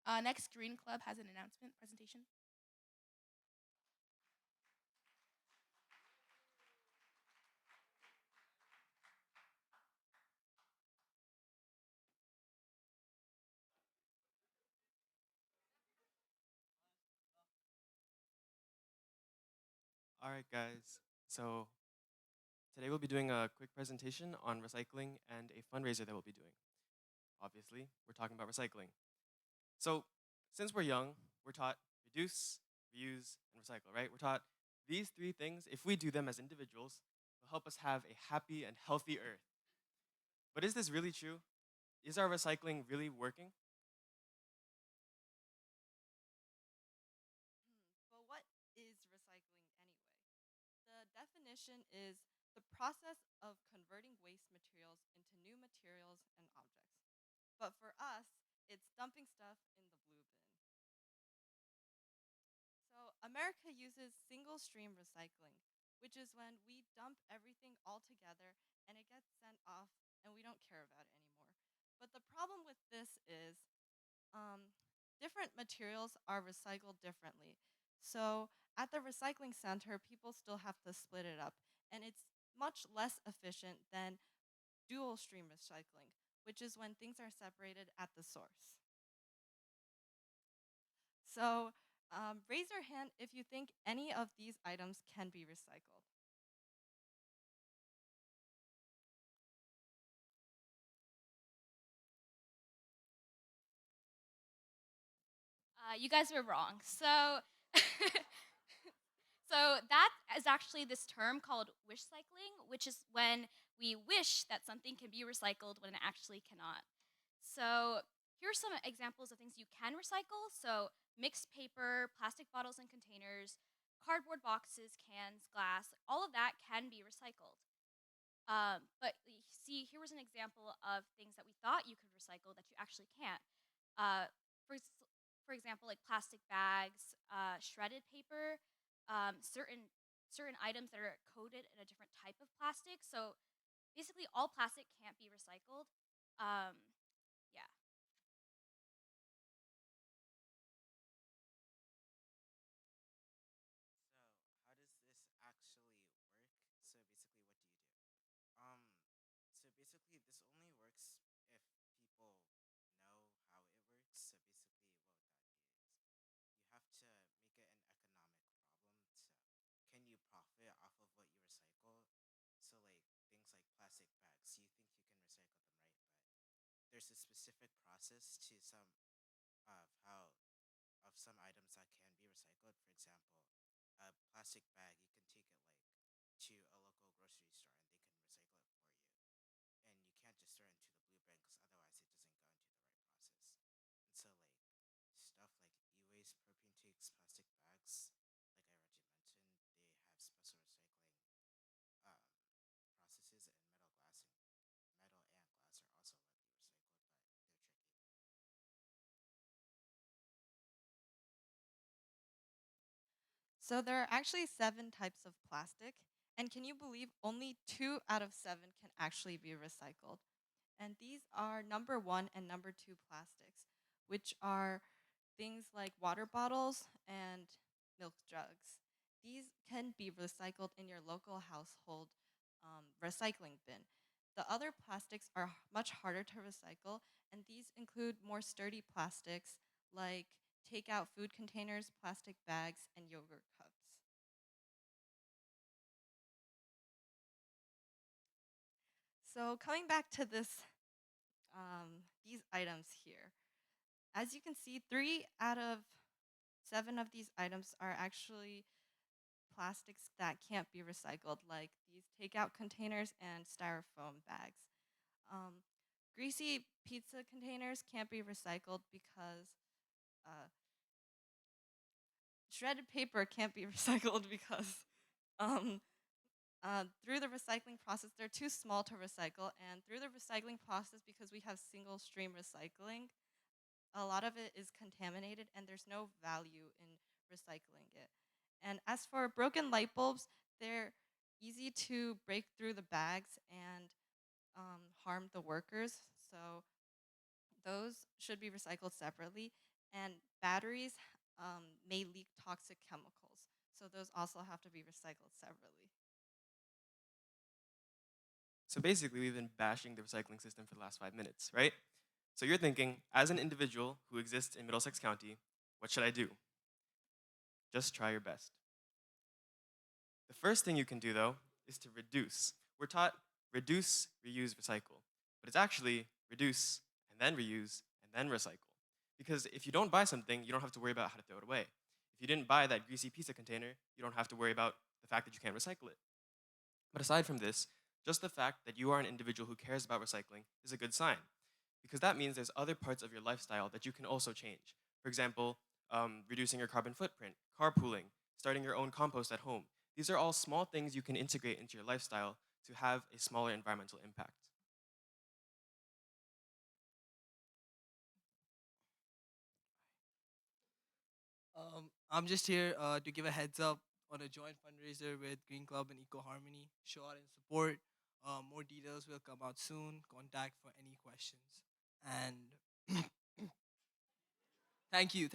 Next, GreenClub has an announcement presentation. All right, guys. So today we'll be doing a quick presentation on recycling and a fundraiser that we'll be doing. Obviously, we're talking about recycling. So since we're young, we're taught reduce, reuse, and recycle, right? We're taught these three things, if we do them as individuals, will help us have a happy and healthy earth. But is this really true? Is our recycling really working? But what is recycling anyway? The definition is the process of converting waste materials into new materials and objects. But for us, it's dumping stuff in the blue bin. So America uses single stream recycling, which is when we dump everything all together and it gets sent off and we don't care about it anymore. But the problem with this is um, different materials are recycled differently. So at the recycling center, people still have to split it up, and it's much less efficient than dual stream recycling, which is when things are separated at the source. So raise your hand if you think any of these items can be recycled. You guys were wrong. So, so that is actually this term called wish cycling, which is when we wish that something can be recycled when it actually cannot. So here are some examples of things you can recycle. So mixed paper, plastic bottles and containers, cardboard boxes, cans, glass, all of that can be recycled. But see, here was an example of things that we thought you could recycle that you actually can't. Uh, for, for example, like plastic bags, shredded paper, certain items that are coated in a different type of plastic. So basically, all plastic can't be recycled. Yeah. So, how does this actually work? So, basically, what do you do? Um, so basically, this only works if people know how it works. So basically, what would that be is you have to make it an economic problem. So, can you profit off of what you recycle? So, like things like plastic bags, you think you can recycle them, right? But there's a specific process to some of how of some items that can be recycled. For example, a plastic bag, you can take it like to a local grocery store and they can recycle it for you. And you can't just throw it into the blue bin because otherwise it doesn't go into the right process. And so like stuff like e-waste, propane tanks, plastic bags, like I already mentioned, they have special recycling um, processes, and metal and glass are also let be recycled, but they're tricky. So there are actually 7 types of plastic, and can you believe only 2 out of 7 can actually be recycled? And these are number 1 and number 2 plastics, which are things like water bottles and milk jugs. These can be recycled in your local household recycling bin. The other plastics are much harder to recycle, and these include more sturdy plastics like takeout food containers, plastic bags, and yogurt cups. So coming back to these items here, as you can see, 3 out of 7 of these items are actually plastics that can't be recycled, like these takeout containers and styrofoam bags. Um, Greasy pizza containers can't be recycled because uh, shredded paper can't be recycled because um, through the recycling process, they're too small to recycle. And through the recycling process, because we have single stream recycling, a lot of it is contaminated and there's no value in recycling it. And as for broken light bulbs, they're easy to break through the bags and harm the workers. So those should be recycled separately. And batteries may leak toxic chemicals. So those also have to be recycled separately. So basically, we've been bashing the recycling system for the last 5 minutes, right? So you're thinking, as an individual who exists in Middlesex County, what should I do? Just try your best. The first thing you can do, though, is to reduce. We're taught reduce, reuse, recycle. But it's actually reduce, and then reuse, and then recycle. Because if you don't buy something, you don't have to worry about how to throw it away. If you didn't buy that greasy pizza container, you don't have to worry about the fact that you can't recycle it. But aside from this, just the fact that you are an individual who cares about recycling is a good sign. Because that means there's other parts of your lifestyle that you can also change. For example, reducing your carbon footprint, carpooling, starting your own compost at home. These are all small things you can integrate into your lifestyle to have a smaller environmental impact. I'm just here to give a heads up on a joint fundraiser with GreenClub and EcoHarmony. Show out and support. More details will come out soon. Contact for any questions. And thank you.